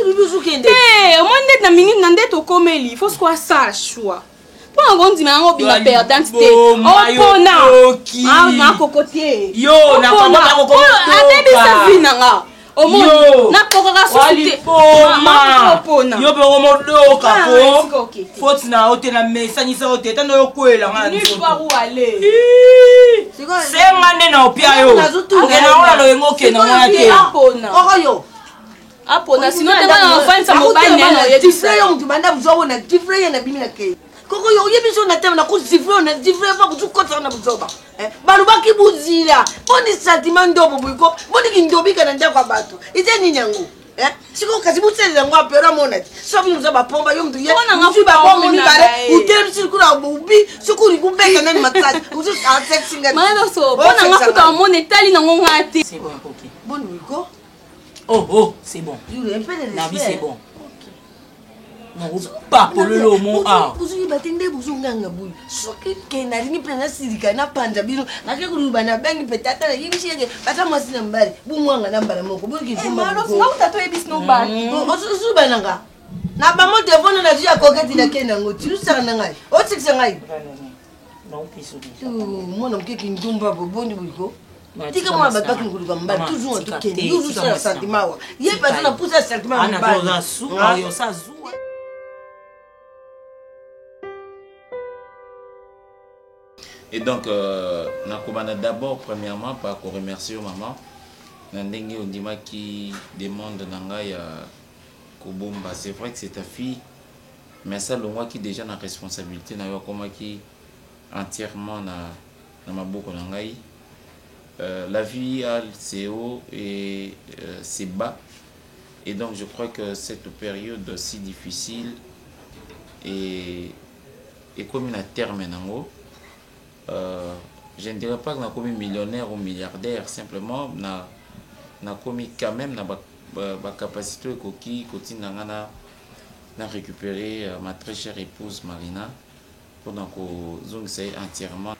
omoi ndeti na minute na ndeti okomeli faut sikoa sala choix mpona kondima yango obima perdante te opona nakoko te abebisa vi nanga omoni nakokaka susu te opona yo mpe omodoka po foti na yo te na mesanisa yo te tando yokwelanga senga nde na opia yo okena ola loyengo okena ngana te okoyo apona sino te bana ofandisa mobali neno oyebisa yo mutu banda buzobona difre ye na bimi na ke koko yo oyebisa na teme na kusifre na difre fa kuzukota na buzoba balubaki buzila boni sentiment ndobo buiko boni kindobika na ndako bato ite nini yango siko kasi butselela ngo apera monati so bi muzaba pomba yo mtu ye mtu ba bombe mi bare utere sikura ubi sikuri kubeka nani matsati uzu sexinga mana so bona ngakuta mone tali na ngonga te c'est bon OK bon wiko oh c'est bon Nabi c'est bon pas pour le lomo ah uzu batende buzu nganga buyi soki kena ni plena sirika na panja bino ngake kuluba na bangi petata na yimshi yake bata masina mbali bumwanga na mbala moko buki zumba malo sina utato ebis no ba ozu bananga na ba mo telefone na jia koketi na kena ngoti usaka na ngai o tsikisa ngai non piso mwana mkeki ndumba bobondi buliko tika mwa bataki nguluka mbali toujours to kena toujours ça sentiment wa ye pas na pousser sentiment mbali ana zo za yo sa zo. Et donc, Nakomana d'abord, premièrement, par remercier maman. Nandenge Ondima qui demande Nangaya Kobomba. C'est vrai que c'est ta fille, mais ça, le moi qui déjà na responsabilité, na comme qui entièrement na maboko Nangai. La vie a ses hauts et ses bas. Et donc, je crois que cette période si difficile est comme une terme nango. Je ne dirais pas que je suis millionnaire ou milliardaire, simplement je suis quand même la capacité de récupérer ma très chère épouse Marina pour que entièrement.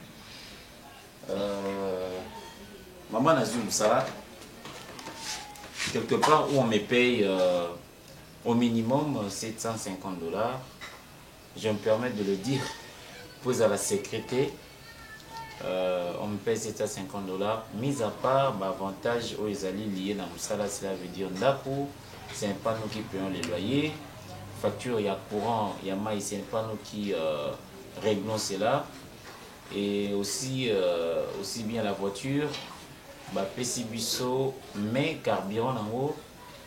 Maman a zoom ça quelque part où on me paye au minimum $750. Je me permets de le dire pour la sécurité. On me paye $750, mis à part l'avantage aux alliés liés dans cela, cela veut dire d'accord, c'est pas nous qui payons les loyers, facture il y a courant, il y a maïs, c'est pas nous qui réglons cela, et aussi bien la voiture, PC Busso, mais carburant en haut,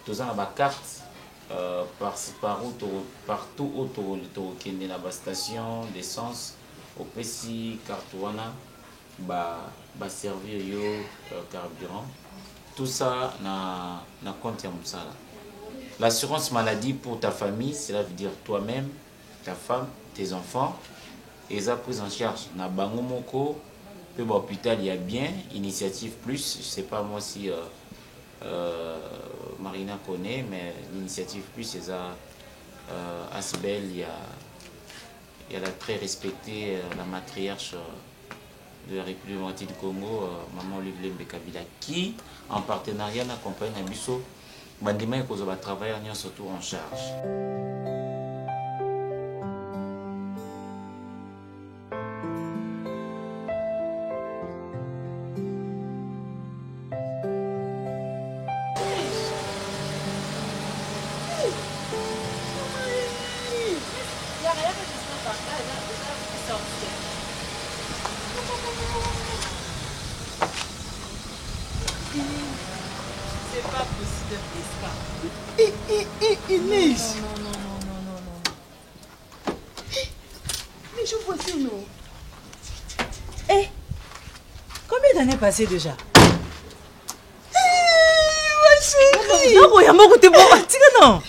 tout ça la carte partout autour de la station d'essence, au PC Cartouana. Servir yo carburant, tout ça na compte ya musala. L'assurance maladie pour ta famille, cela veut dire toi-même, ta femme, tes enfants, et ça prise en charge na bango moko pe ba hôpital il y a bien initiative plus, je sais pas moi si Marina connaît, mais l'initiative plus c'est ça Asbel, il y a la très respectée la matriarche de la République démocratique du Congo, Maman Olivier Mbekabila, qui, en partenariat, accompagne Nabiso, Bandima et Kozoba travailler surtout en charge. possible, Prisca. Inès. Non. Mais je vois ça, non. Eh, combien d'années passées déjà? Ma chérie. Non, il y a beaucoup de bon. Non.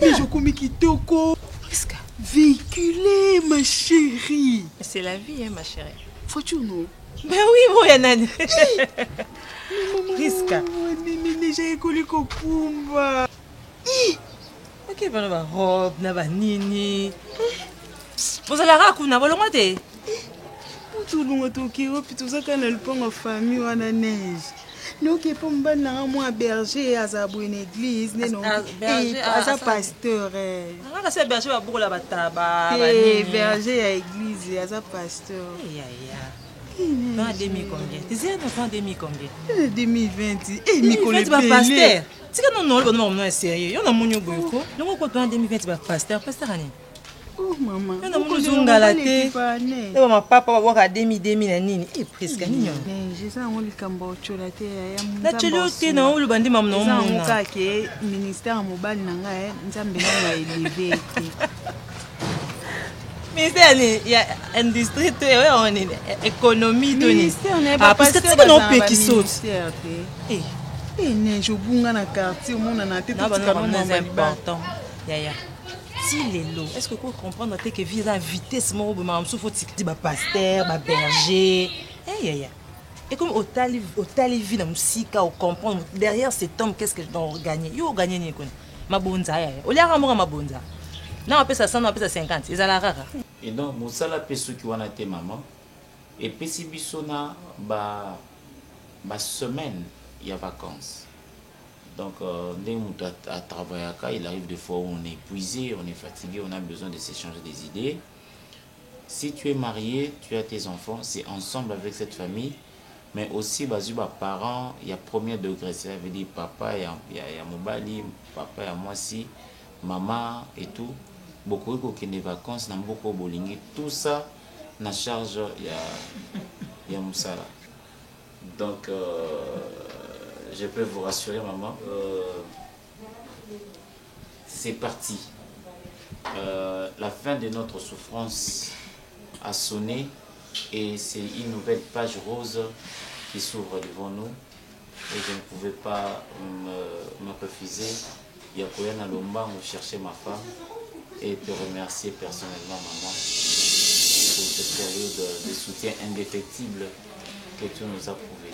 Mais je commets Kitoko. Prisca. Véhiculé, ma chérie. C'est la vie, hein, ma chérie. Faut-tu, non? Ben oui, moi, Yannan. Prisca. J'ai écouté Kokumba. Ok, ben la robe, na nini. Vous allez raconter, na bolonga te. Tout le monde qui est tout ça quand elle prend en famille ou en neige. Nous qui sommes un berger à une église, à sa pasteur. C'est berger à beaucoup la bataba. Berger à l'église, à sa pasteur. Dans demi combien? Tu sais, dans demi combien? 2020. Eh, Nicolas, tu vas pasteur. Tu sais que non, est sérieux. Il y a un monde beaucoup. Nous, on peut en 2020, tu vas pasteur. Pasteur, Annie. Oh, maman. Il y a un monde zungalate. Ma papa va voir à demi, nini. Eh, presque, nini. Je sais, on est cambo cholate. La cholote, non, le bandit, maman, non. On a que ministère mobile n'a rien. Nous avons besoin d'élever. Ministère, il y a industrie, on est économie, ministère, on est pas parce que tu sais qu'on peut qui saute. Eh, je bunga na quartier, on a na tête tout c'est important. Yaya. Si les lots, est-ce que vous comprenez que visa vitesse mon maman faut dire ba pasteur, ba berger. Eh yaya. Et comme au tali vie na musika au comprendre derrière cet homme qu'est-ce que je dois gagner. Yo gagner ni kon. Mabonza yaya. Au lieu amour mabonza. Non, on peut ça 100, on peut ça 50. Ils ont la rare. Et donc, Moussala Pesso qui wana te maman. Et Pessi Bissona, ba semaine, il y a vacances. Donc, dès qu'on a travaillé à il arrive des fois où on est épuisé, on est fatigué, on a besoin de s'échanger des idées. Si tu es marié, tu as tes enfants, c'est ensemble avec cette famille. Mais aussi, bah, parents, il y a premier degré. Ça veut dire papa, il y a Mobali, papa, il y a moi aussi, maman et tout. Beaucoup de vacances, beaucoup de tout ça, na charge, il y a Moussala. Donc, je peux vous rassurer, maman, c'est parti. La fin de notre souffrance a sonné et c'est une nouvelle page rose qui s'ouvre devant nous. Et je ne pouvais pas me refuser. Il y a Koyana Lomba, où chercher ma femme. Et te remercier personnellement, maman, pour cette période de soutien indéfectible que tu nous as prouvé.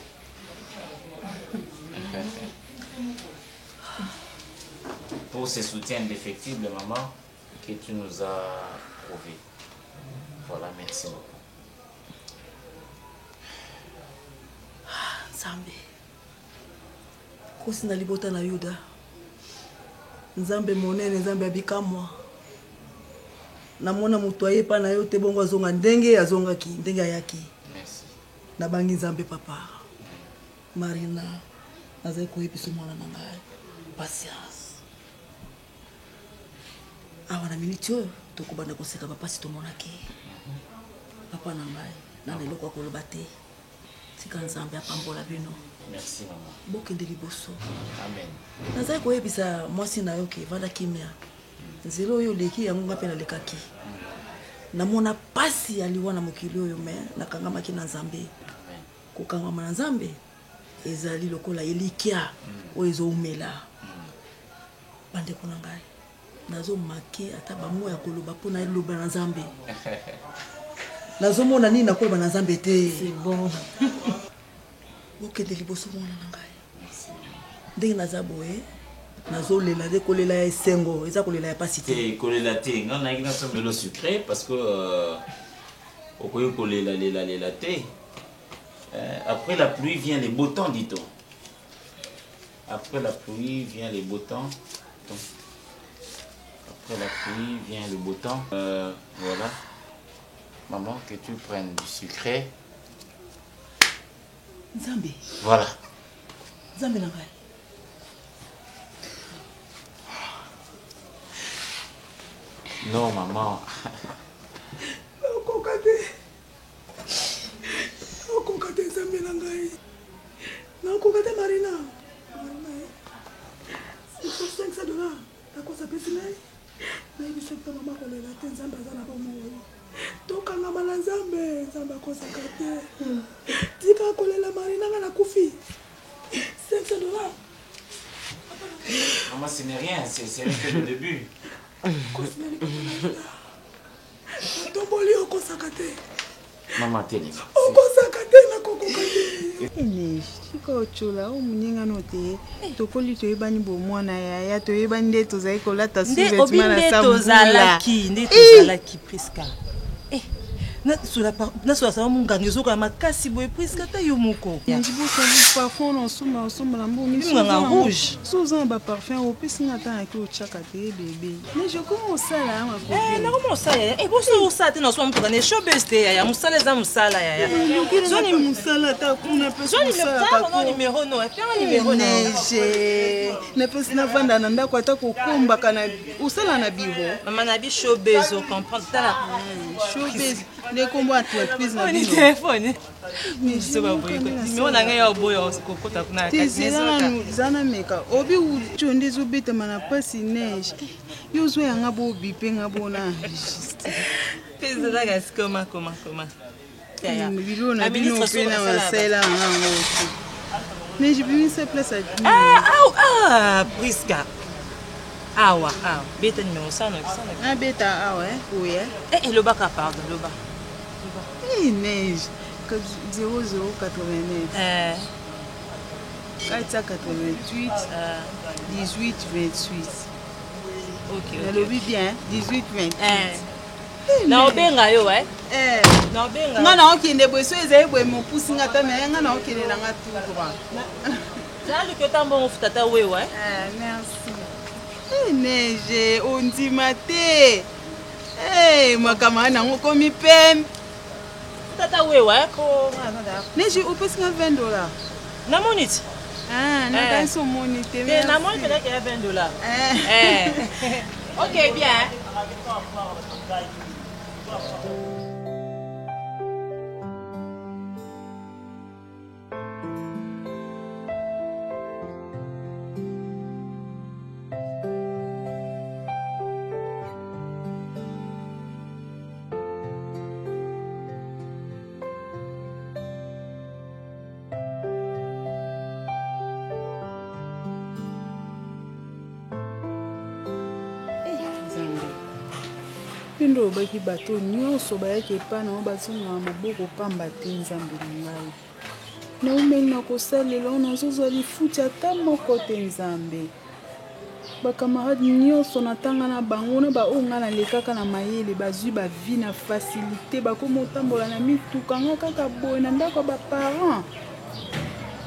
Pour ce soutien indéfectible, maman, que tu nous as prouvé. Voilà, merci beaucoup. Nzambe. Kosi na libota na Yuda. Nzambe monene, Nzambe abikamwa. Namona mutu ayepa na yo te bongo azonga ndenge azongaki ndenge ayaki. Merci. Na bangi Nzambe papa. Marina azai koyepiso mwana na ngai. Patience. Awa na minute oyo tokobanda koseka bapasi tomonaki. Papa na ngai na eloko akoloba te. Tika Nzambe apambola bino. Merci maman. Bokende liboso. Amen. Nazai koyebisa mwasi na yo ke vanda kimia. Nzelo oyo leki yango nga pe na lekaki. Namona pasi aliwa na mokili oyo me nakangamaki na Nzambe. Kokangama na Nzambe ezali lokola elikia oyo ezoumela. Bandeko na ngai nazomake ata bamoya ya koloba mpona eloba na Nzambe. Nazomona nini nakoloba na Nzambe te. C'est bon. Bokende liboso mwana na ngai. Ndenge naza boye nazolela de kolela ya esengo eza kolela ya pasi te. Kolela te nga na somme de l'eau sucrée parce que okoyo kolela te. Après la pluie vient les beaux temps, dit-on. Après la pluie vient les beaux temps. Après la pluie vient le beau temps. Voilà. Maman, que tu prennes du sucré. Nzambe. Voilà. Nzambe na ngai. Non, maman. nakosa pesi nai nayebisa mpe mama kolela te nzambe aza na bomoi tokangama na nzambe nzambe akosaka te tika kolela mari nanga nakufi $500. Maman, ce n'est rien, c'est que le début. tomboli okosaka te Maman, téléphone. okosaka te nakokoka te ene chikochola omuningano te tokoli toyebani bomwana yaya toyebani nde tozali kolata sous-vêtement na sambula nde tozalaki priska nasola sama munganga ezokola makasi boye priska ta yo moko ndibosali parfum na osombola mbonganga rouge soza na baparfum opesinga ata naki otyaka te bebe mais je koma osala nakoma osala yaya boso osala te nasoma motoka ne showbase te yaya mosala eza mosala yaya mosala ata kuna numero no epenga numero neige napesi navanda na ndako ata kokombaka na osala na biro mama na bi showbase ocomprendre tala showbase nekombo entreprise na bino telefone numero na ngai ya oboyo kokota kuna eza na meka obi uco nde ezobetama na pasi neige yo ozwa yanga bobi mpe nga bona ezalaka sikoma bilo na bino mpe na masala yango te neige bimisa place priska awa beta numéro sana beta awa oya elobaka pardon loba neige 0089 488 18 28 ok nalobi bien 18 28 na obenga yo nga na okende boye so ezali boye mopusinga ta me nga na okende nanga tout droit zaluki otambongo futata wewa merci neige ondima te makamanga nango komi pembe tata wewa neige opesinga $20 namoni ti nakanisi omoni te namoni penake ya $20 ok bien ndo obaki bato nyonso bayaki epa nango bazongaka maboko pamba te nzambe na ngai naumeli na kosalela o nazozwa lifuti ata moko te nzambe bakamarade nyonso natanga na bango na baoyo ngai nalekaka na mayele bazwi bavi na fasilité bakoma otambola na mituka nga kaka boye na ndako ya baparent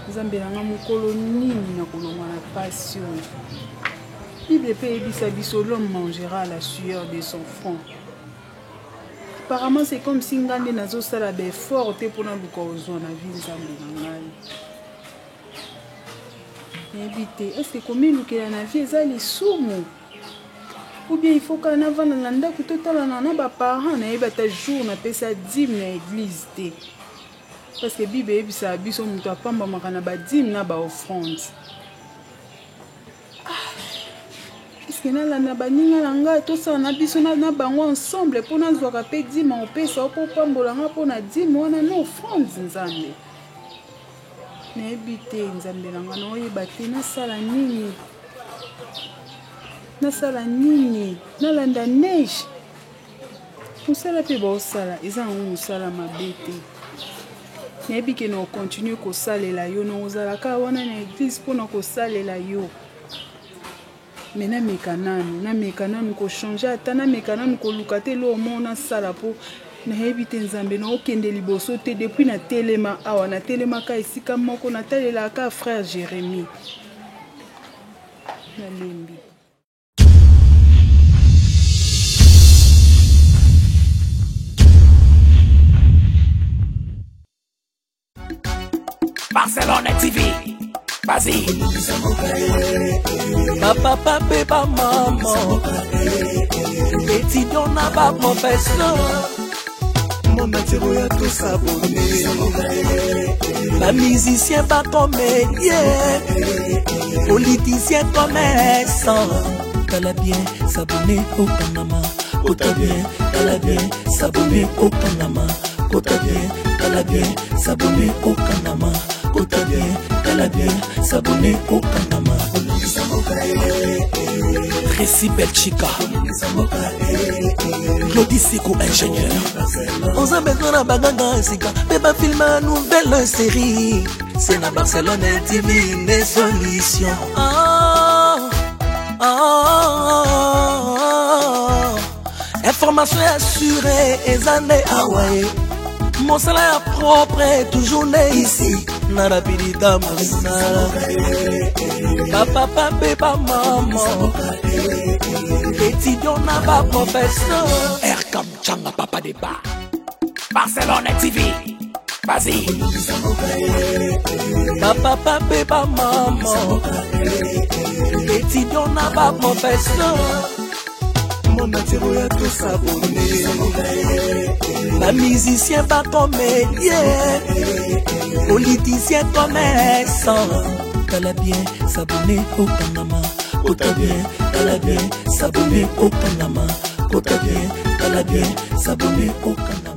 nzambe na nga mokolo nini na kolongwa na pasi oyo Bible peut ebisa biso l'homme mangera la sueur de son front. Apparemment c'est comme si ngande nazo sala be fort te pona luka ozwa na vie nzambe na ngai. Ebite est-ce que comme lukela na vie eza lisumu? Ou bien il faut que na vana na ndako totala na ba parents na yeba ta jour na pesa dîme na église te. Parce que Bible ebisa biso muto apamba makana ba dîme na ba offrande. Est-ce que na baninga na ngai tosala na biso na bango ensemble mpo nazwaka mpe dima opesa o mpo pambolanga mpo na dima wana na offrande nzambe nayebi te nzambe na ngai naoyeba te nasala nini nalanda neige mosala mpe baosala eza yango mosala mabe te nayebi ke na okontinue kosalela yo na ozalaka wana na eglise mpona kosalela yo mais nameka nanu kochange ata nameka nanu koluka te lo omona sala po nayebi te nzambe na okende liboso te depuis na telema awa na telemaka esika moko natalelaka frère Jérémie nalembi Barcelona TV. Vas-y. Papa, papa, maman. Étudiant n'a pas professeur. Mon atiro ya tout s'abonner. La musicien pas comédien. Politicien commerçant. tala bien, s'abonner au Panama. Kota bien, tala bien, s'abonner au Panama. Kota bien, tala bien, s'abonner au Panama. Kota bien, tala bien, s'abonner au Panama. Récit Belchica, Claudie Sikou, ingénieur. On a besoin d'un bagage, mais pas filmer une nouvelle série. C'est la Barcelone TV, les solutions. Information assurée, et années Hawaii. Mon salaire propre est toujours né ici. Narapidita Moussala. Papa, papa, maman. Étudiant n'a pas professeur. Erkam Changa, papa débat. Barcelone TV. Vas-y. Papa, papa, maman. Étudiant n'a pas professeur. Mon atiro ya tout s'abonner. La musicien pas comédien. Politicien commerçant. Tala bien, s'abonner au Panama. Kota bien, tala bien, s'abonner au Panama. Kota bien, tala bien, s'abonner au Panama.